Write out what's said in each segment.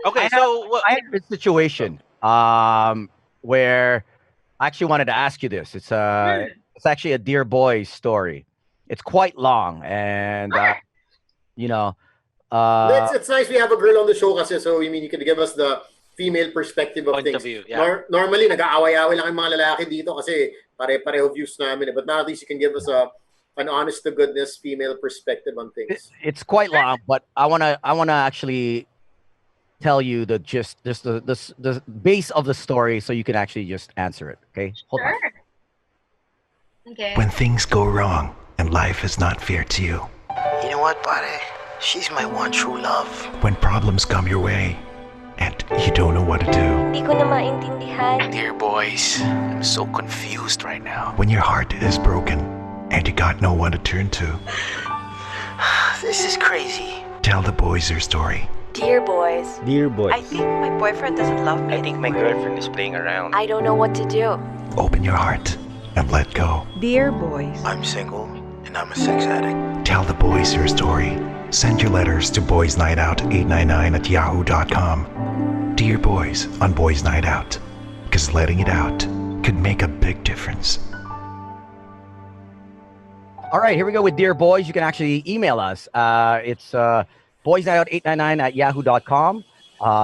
Okay, I have so what? I have a situation where I actually wanted to ask you this. Hmm. It's actually a dear boy story. It's quite long, and Ah, you know, It's uh, it's nice we have a girl on the show kasi so you mean you can give us the female perspective of Point of things. view, yeah. Normally nag-aaway-away lang yung mga lalaki dito kasi pare-pareho views namin but now at least you can give us an honest to goodness female perspective on things. it's quite long, but I wanna actually tell you the just the base of the story, so you can actually just answer it. Okay, hold on. sure. Okay. When things go wrong and life is not fair to you. You know what, pare? She's my one true love. When problems come your way and you don't know what to do. Hindi ko na maintindihan. Dear boys, I'm so confused right now. When your heart is broken and you got no one to turn to. This is crazy. Tell the boys your story. Dear boys, Dear boy. I think my boyfriend doesn't love me. I think my girlfriend is playing around. I don't know what to do. Open your heart and let go. Dear boys. I'm single and I'm a sex addict. Tell the boys your story. Send your letters to boysnightout899@yahoo.com. Dear boys on Boys Night Out. Because letting it out could make a big difference. All right, here we go with Dear Boys. You can actually email us. It's boysnightout899@yahoo.com.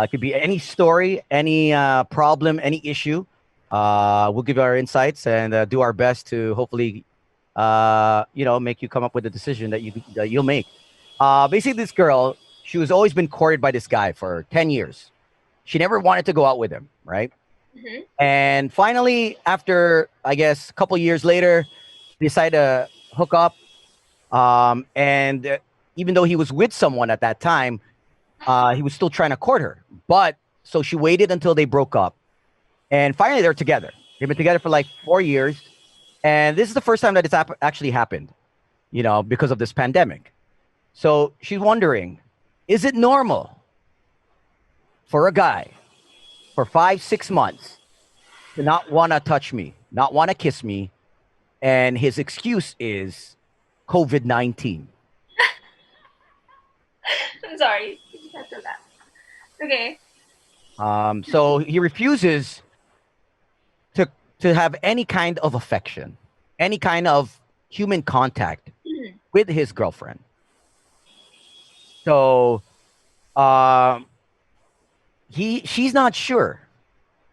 It could be any story, any problem, any issue. We'll give our insights and do our best to hopefully, make you come up with a decision that you'll make. Basically, this girl, she was always been courted by this guy for 10 years. She never wanted to go out with him, right? Mhm. And finally, after I guess a couple years later, they decided to hook up. And even though he was with someone at that time, he was still trying to court her. But so she waited until they broke up, and finally they're together. They've been together for like 4 years, and this is the first time that it's actually happened, because of this pandemic. So she's wondering, is it normal for a guy for 5, 6 months to not want to touch me, not want to kiss me, and his excuse is COVID-19? I'm sorry. You just have to laugh. Okay. So he refuses to have any kind of affection, any kind of human contact with his girlfriend. So she's not sure.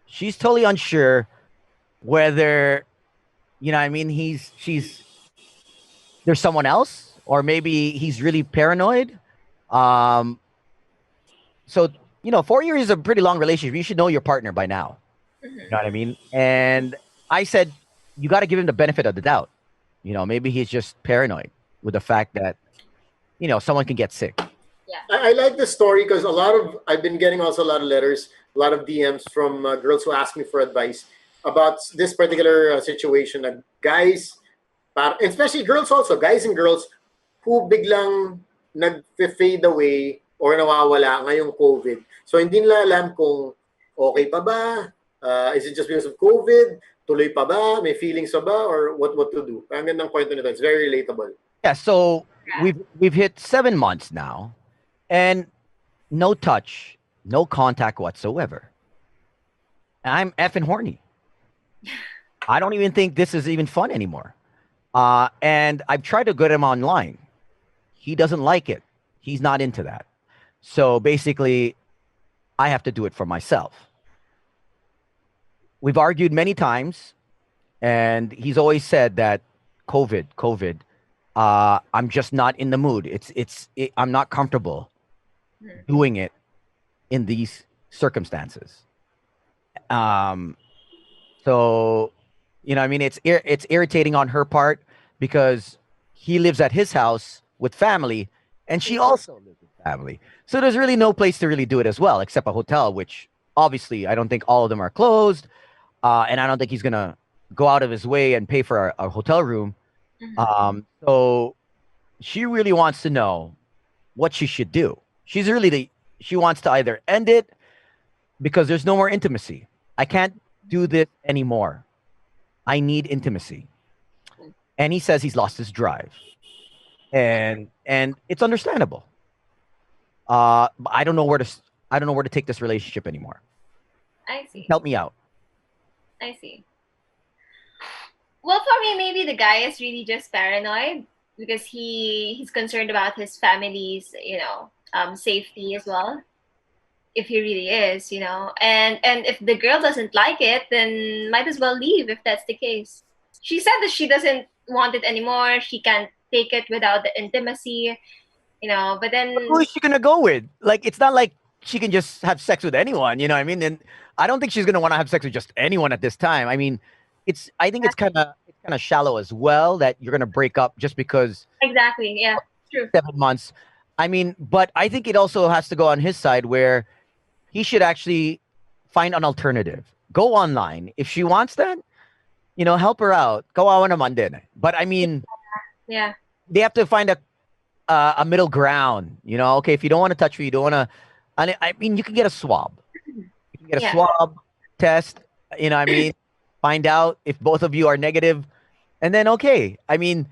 She's totally unsure whether there's someone else, or maybe he's really paranoid. So 4 years is a pretty long relationship. You should know your partner by now. You know what I mean? And I said, you got to give him the benefit of the doubt. Maybe he's just paranoid with the fact that, someone can get sick. I like this story because I've been getting also a lot of letters, a lot of DMs from girls who ask me for advice about this particular situation. Guys, especially girls also, guys and girls who biglang nag-fade away or nawawala ngayong COVID. So hindi nila alam kung okay pa ba, is it just because of COVID, tuloy pa ba, may feelings pa ba, or what to do. Ang gandang kwento nito. It's very relatable. Yeah, so we've hit 7 months now, and no touch, no contact whatsoever. I'm effing horny. I don't even think this is even fun anymore. And I've tried to get him online. He doesn't like it. He's not into that. So basically, I have to do it for myself. We've argued many times, and he's always said that COVID. I'm just not in the mood. I'm not comfortable doing it in these circumstances. So, it's irritating on her part because he lives at his house with family, and she also lives with family. So there's really no place to really do it as well, except a hotel, which obviously I don't think all of them are closed. And I don't think he's going to go out of his way and pay for a hotel room. So she really wants to know what she should do. She wants to either end it because there's no more intimacy. I can't do this anymore. I need intimacy. And he says he's lost his drive. And it's understandable. I don't know where to I don't know where to take this relationship anymore. I see. Help me out. I see. Well, for me, maybe the guy is really just paranoid because he's concerned about his family's, safety as well. If he really is, and if the girl doesn't like it, then might as well leave if that's the case. She said that she doesn't want it anymore. She can't take it without the intimacy, But But who then, is she gonna go with? Like, it's not like she can just have sex with anyone. You know what I mean? And I don't think she's gonna want to have sex with just anyone at this time. I mean, I think it's kind of shallow as well that you're gonna break up just because exactly, yeah, true. 7 months. I mean, but I think it also has to go on his side where he should actually find an alternative. Go online if she wants that. Help her out. Kawawa naman din. But I mean, Yeah, they have to find a middle ground. Okay, if you don't want to touch me, you don't want to. I mean, you can get a swab. You can get a yeah, swab test. I mean, find out if both of you are negative, and then okay. I mean,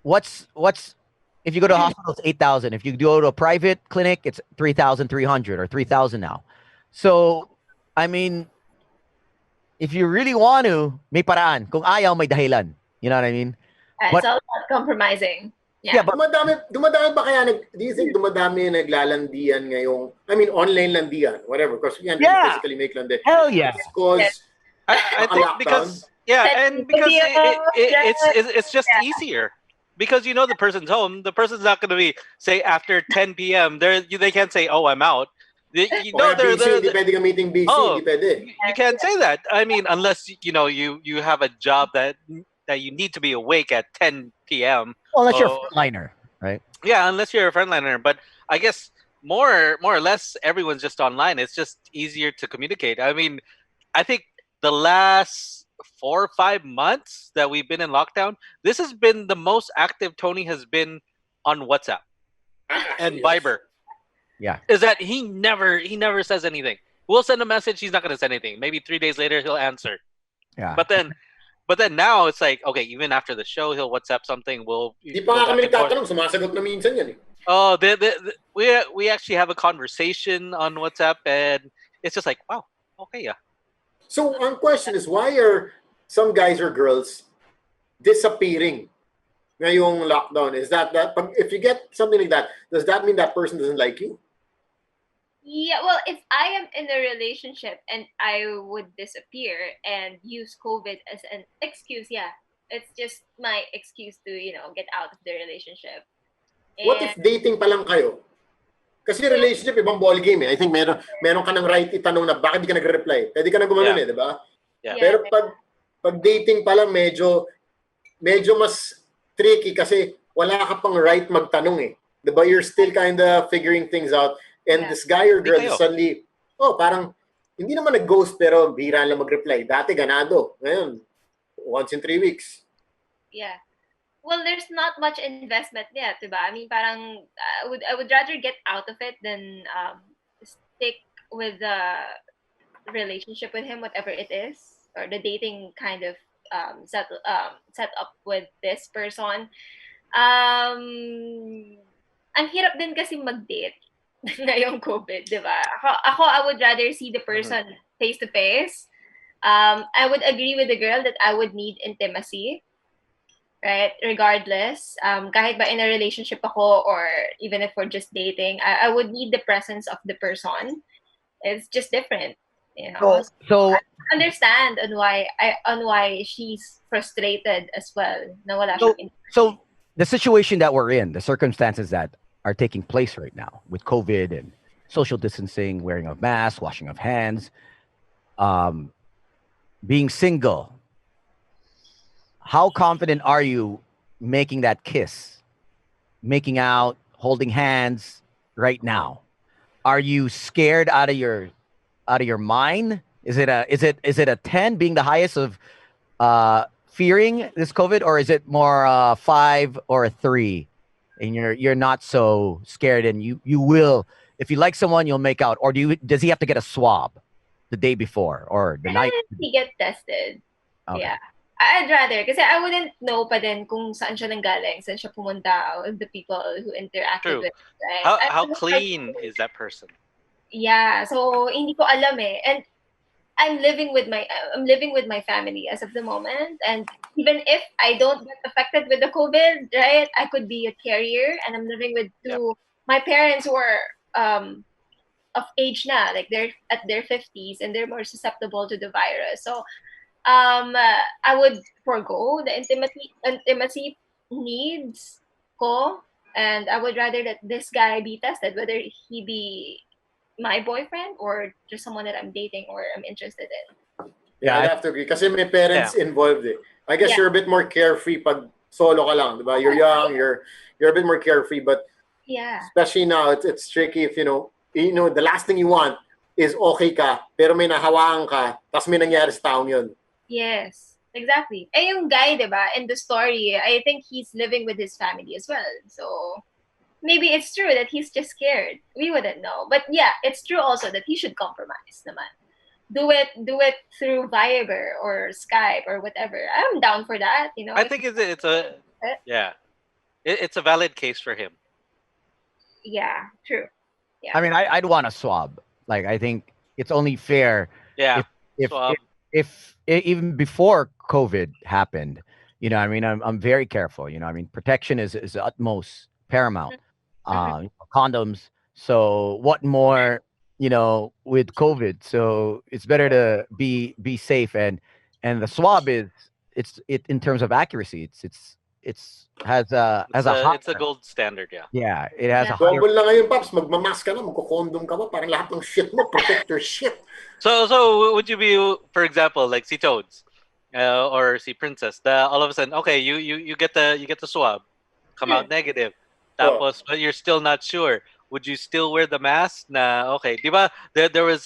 what's if you go to a hospital, it's 8,000. If you go to a private clinic, it's 3,300 or 3,000 now. So, I mean, if you really want to, may paraan. Kung ayaw, may dahilan. You know what I mean? it's But all about compromising. yeah, but Dumadami ba kaya, do you think dumadami yung naglalandian ngayong, I mean, online landian, whatever, because you can't really yeah, physically make landi. hell yeah. Because I think because and because it's just Yeah. easier. Because the person's home, the person's not going to be say after 10 p.m. They can't say, "Oh, I'm out." kaya busy, hindi pwede gamiting busy, Oh, hindi pwede. you can't say that. I mean, unless you have a job that you need to be awake at 10 p.m. Well, unless you're a Oh, frontliner, right? yeah, unless you're a frontliner. But I guess more or less everyone's just online. It's just easier to communicate. I mean, I think the last 4 or 5 months that we've been in lockdown, this has been the most active Tony has been on WhatsApp and Actually, yes. Viber. Yeah. Is that he never says anything. We'll send a message, he's not gonna say anything. Maybe 3 days later he'll answer. Yeah. But then now it's like, okay, even after the show he'll WhatsApp something. We'll Di pa go nga back kami and forth. nagtatanong, sumasagot na minsan yan eh. Oh, we actually have a conversation on WhatsApp, and it's just like, wow, okay, yeah. So, ang question is, why are some guys or girls disappearing ngayong lockdown? Is that if you get something like that, does that mean that person doesn't like you? Yeah, well, if I am in a relationship and I would disappear and use COVID as an excuse, yeah, it's just my excuse to, get out of the relationship. What if dating pa lang kayo? Kasi relationship, ibang ball game eh. I think meron ka ng right itanong na bakit di ka nagre-reply. Pwede ka na gumanon Yeah. eh, di ba? Yeah. Pero pag dating pa lang, medyo mas tricky kasi wala ka pang right magtanong eh. Di ba? You're still kind of figuring things out. And this guy or girl Hindi kayo. suddenly, parang hindi naman nag-ghost pero bihira lang mag-reply. Dati ganado. Ngayon, once in 3 weeks. Yeah. Well, there's not much investment yet, diba? I mean, parang I would rather get out of it than stick with the relationship with him, whatever it is, or the dating kind of set up with this person. Ang hirap din kasi mag-date ngayong COVID, diba? Ako, I would rather see the person face to face. I would agree with the girl that I would need intimacy. Right? Regardless, kahit ba in a relationship ako or even if we're just dating, I would need the presence of the person. It's just different, So I understand on why she's frustrated as well. Na wala So, siyang so the situation that we're in, the circumstances that are taking place right now with COVID and social distancing, wearing of masks, washing of hands, being single. How confident are you making that kiss, making out, holding hands right now? Are you scared out of your mind? Is it a 10 being the highest of fearing this COVID, or is it more 5 or a 3, and you're not so scared and you will, if you like someone, you'll make out, or does he have to get a swab the day before or the night? He get tested. Okay. Yeah. I'd rather, kasi I wouldn't know pa din kung saan siya nanggaling, saan siya pumunta, or the people who interacted True. with. Right? How clean is that person? Yeah, so hindi ko alam eh. And I'm living with my family as of the moment, and even if I don't get affected with the COVID, right, I could be a carrier, and I'm living with Yep. two my parents who are of age now, like they're at their 50s and they're more susceptible to the virus. So I would forego the intimacy needs ko, and I would rather that this guy be tested, whether he be my boyfriend or just someone that I'm dating or I'm interested in. Yeah, Yeah, I'd have to agree. Kasi may Yeah. parents involved eh. I guess Yeah, you're a bit more carefree pag solo ka lang, di ba? You're young, you're a bit more carefree, but yeah, especially now, it's tricky if the last thing you want is okay ka, pero may nahawaan ka, tapos may nangyari sa taong yun. yes, exactly. Eh, yung guy, diba, in the story, I think he's living with his family as well. So maybe it's true that he's just scared. We wouldn't know. But yeah, it's true also that he should compromise naman. Do it through Viber or Skype or whatever. I'm down for that, I if think it's a it, yeah. It's a valid case for him. yeah, true. Yeah. I mean, I'd want a swab. Like, I think it's only fair Yeah. if if Swab. even before COVID happened. I mean, I'm very careful. I mean, protection is utmost paramount. Mhm. Condoms. So what more? With COVID. So it's better to be safe, and the swab it in terms of accuracy. It's has a It's a higher. gold standard. Yeah. Yeah, it has Yeah. a higher. Double na ngayon, Paps. Magmamask ka na, magkukondom ka pa. Parang lahat ng shit mo, protect your shit. So would you be, for example, like see Toads, or see Princess? All of a sudden, okay, you get the swab, come Hmm. out negative. Oh. Tapos, but you're still not sure. Would you still wear the mask? Nah, okay. Diba? There was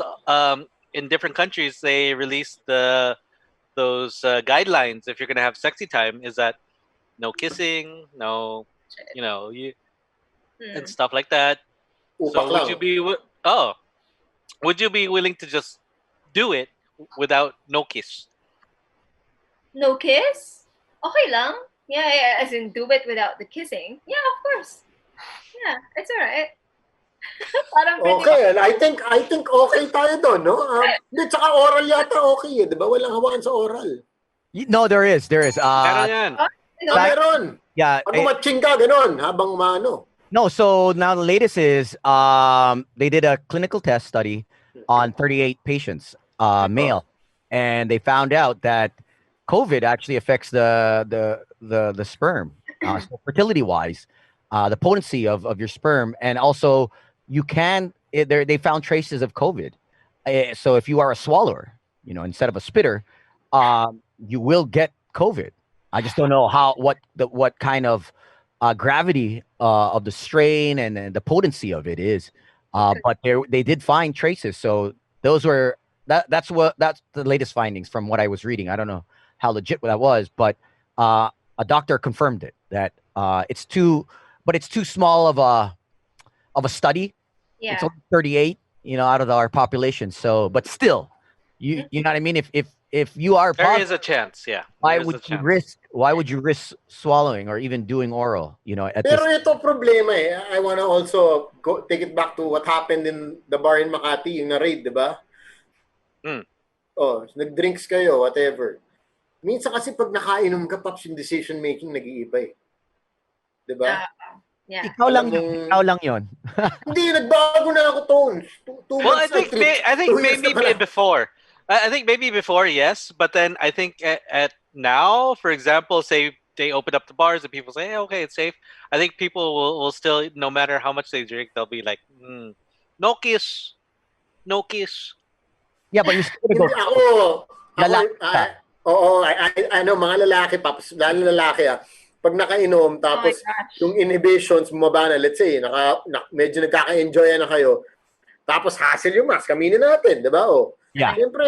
in different countries they released those guidelines. If you're gonna have sexy time, is that no kissing, no, and Hmm. stuff like that. Upak So lang. would you be willing to just do it without no kiss? No kiss? Okay lang. Yeah, yeah, as in do it without the kissing. Yeah, of course. Yeah, it's alright. Parang pretty Okay, and I think okay tayo doon, no? Hindi, tsaka oral yata okay eh, di ba? Walang hawakan sa oral. No, there is. Meron yan. Meron. Yeah. Pag umatching ka, ganun, habang maano. No, so now the latest is they did a clinical test study on 38 patients, male, and they found out that COVID actually affects the sperm, so fertility wise, the potency of your sperm, and also they found traces of COVID. So if you are a swallower, instead of a spitter, you will get COVID. I just don't know what kind of gravity of the strain and the potency of it is. But they did find traces. So that's the latest findings from what I was reading. I don't know how legit that was, but a doctor confirmed it that it's too small of a study. It's Yeah. only 38, out of our population. So, but still, you know what I mean? If you are There positive, is a chance. Yeah. why There is would a you chance. risk swallowing or even doing oral, at Pero this. ito problema eh. I wanna also take it back to what happened in the bar in Makati, yung na-raid, di ba? Mm. Oh, nag-drinks kayo, whatever. Minsan kasi pag nakainom ka, Paps, yung decision making nag-iiba eh. Di ba? Yeah. Alam mong... Ikaw lang yun. Hindi, nagbago na ako, Tones. Two Well, I months na, think I think 2 years na maybe pala. before. I think maybe before, yes, but then I think at now, for example, say they open up the bars and people say, hey, okay, it's safe. I think people will still, no matter how much they drink, they'll be like, no kiss, no kiss. Yeah, but you're still gonna Hindi, go. ako, Lalaki ka. ano, mga lalaki, Paps, lalo lalaki pag nakainom, Oh my tapos gosh. yung inhibitions bumaba na, let's say, medyo nagkaka-enjoy na kayo, tapos hassle yung mask, kaminin natin, di ba? Oh. Yeah. Siyempre,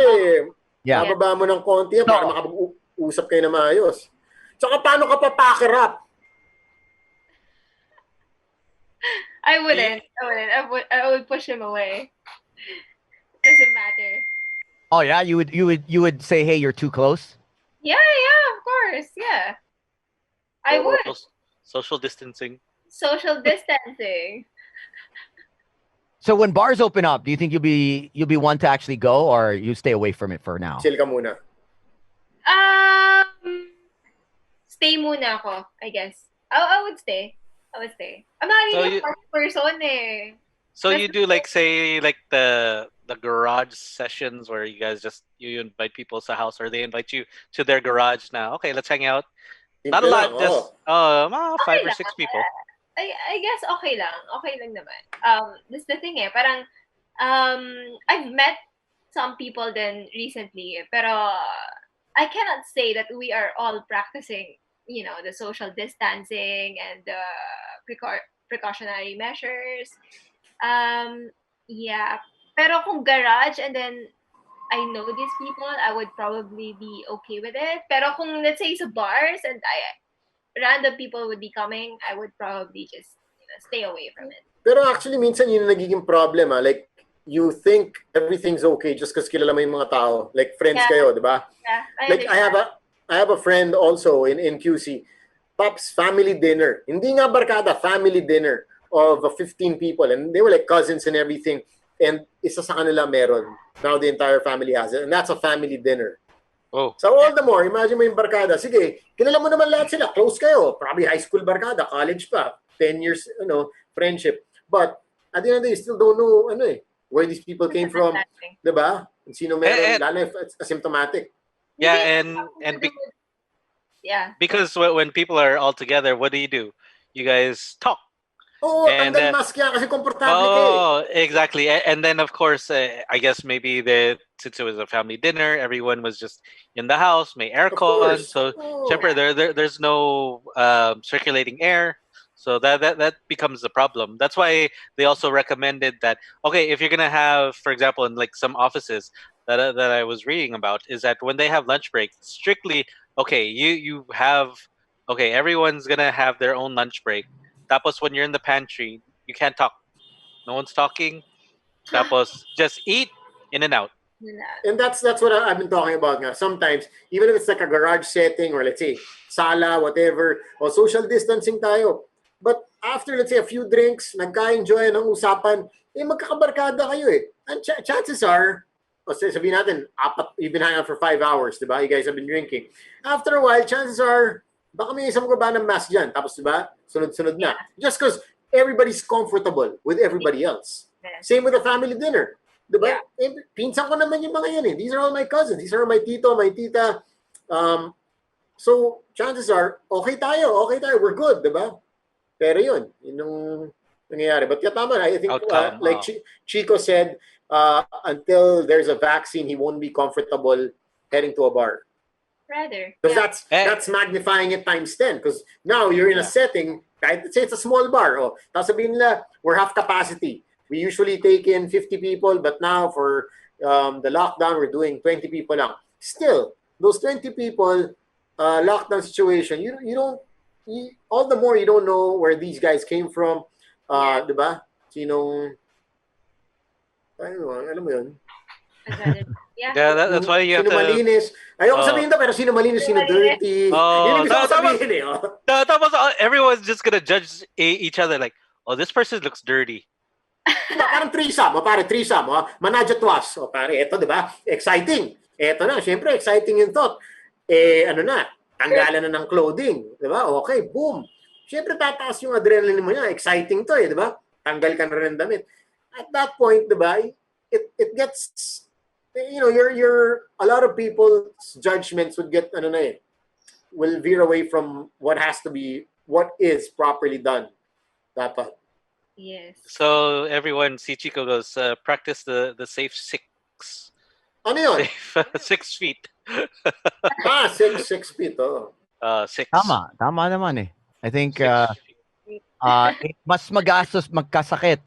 Yeah. bababa mo ng konti yan para No. makapag-usap kayo na maayos. Tsaka paano ka pa pack up? I wouldn't. I would push him away. Doesn't matter. Oh yeah, you would say, hey, you're too close. Yeah, of course. Yeah. I would. Social distancing. Social distancing. So when bars open up, do you think you'll be one to actually go, or you stay away from it for now? Chill ka muna. Um, stay muna ako, I guess. I would stay. I would stay. I'm not So really a you party person eh. so That's you the do thing. like say like the garage sessions where you guys just you invite people to the house or they invite you to their garage now. Okay, let's hang out. Not a Simple lang, lot, just Okay five or lang. six people. I guess okay lang. Okay lang naman. That's the thing eh. Parang, I've met some people then recently, pero I cannot say that we are all practicing, the social distancing and the precautionary measures. Um, yeah. Pero kung garage and then I know these people, I would probably be okay with it. Pero kung let's say sa bars and random people would be coming, I would probably just stay away from it. Pero actually, minsan yun ang nagiging problem. Like, you think everything's okay just because kilala mo yung mga tao. Like, friends Yeah. kayo, di ba? Yeah, I Like, understand. I have a friend also in QC. Pops family dinner. Hindi nga barkada, family dinner of 15 people. And they were like cousins and everything. And isa sa kanila meron. Now the entire family has it. And that's a family dinner. Oh. So all the more, imagine mo yung barkada. Sige, kilala mo naman lahat sila. Close kayo. Probably high school barkada, college pa. 10 years, friendship. But at the end of the day, you still don't know, where these people came from. Understanding. Diba? Kung sino meron, And- lalo if it's asymptomatic. Yeah, Maybe and something to do with- yeah. because when people are all together, what do? You guys talk. Oo, And, tanggal mask yan kasi komportable ka eh. Oh, exactly. And then of course, I guess maybe since it was a family dinner, everyone was just in the house, may aircon, course. so Oh. syempre there's no circulating air, so that becomes the problem. That's why they also recommended that okay, if you're gonna have, for example, in like some offices that I was reading about, is that when they have lunch break, strictly okay, you have okay, everyone's gonna have their own lunch break. Tapos when you're in the pantry, you can't talk. No one's talking. Tapos just eat in and out. And that's what I've been talking about nga. Sometimes, even if it's like a garage setting or let's say, sala, whatever, o social distancing tayo. But after, let's say, a few drinks, nagka-enjoy ng usapan, magkakabarkada kayo eh. And chances are, sabihin natin, you've been hanging out for 5 hours, di ba? You guys have been drinking. After a while, chances are, baka may isang magaba ng mask dyan. Tapos, di ba? Sunod-sunod na. Just because everybody's comfortable with everybody else. Same with a family dinner. Diba? Yeah. Pinsan ko naman yung mga yan eh. These are all my cousins. These are my tito, my tita. So, chances are, okay tayo. We're good, diba? Pero yun yung nangyayari. But tama na. I think, Outcome, like Chico said, until there's a vaccine, he won't be comfortable heading to a bar. Rather. Because Yeah. that's magnifying it times 10. Because now you're in a setting, kahit say it's a small bar, tapos sabihin nila, we're half capacity. We usually take in 50 people, but now for the lockdown, we're doing 20 people lang. Still, those 20 people, lockdown situation, all the more you don't know where these guys came from. Diba? Sinong, alam mo yun? Yeah. That's why you have sino to. malinis. Ayoko sabihin to, pero sino malinis, sino dirty. Yun yung gusto ko sabihin eh. Tapos everyone's just gonna judge each other like, oh, this person looks dirty. Parang threesome, threesome, manajatwas. Pare, eto, di ba? Exciting. Eto na, syempre, exciting yung thought. Tanggalan na ng clothing. Di ba? Okay, boom. Syempre, tataas yung adrenaline mo niya. Exciting to eh, di ba? Tanggal ka na rin damit. At that point, di ba, it gets, a lot of people's judgments would get, will veer away from what is properly done. Dapat. Yes. So everyone, si Chico goes, practice the safe 6. Ano yun? Safe 6 feet. 6 feet, oh. 6. Tama naman eh. I think 6 feet. mas magastos magkasakit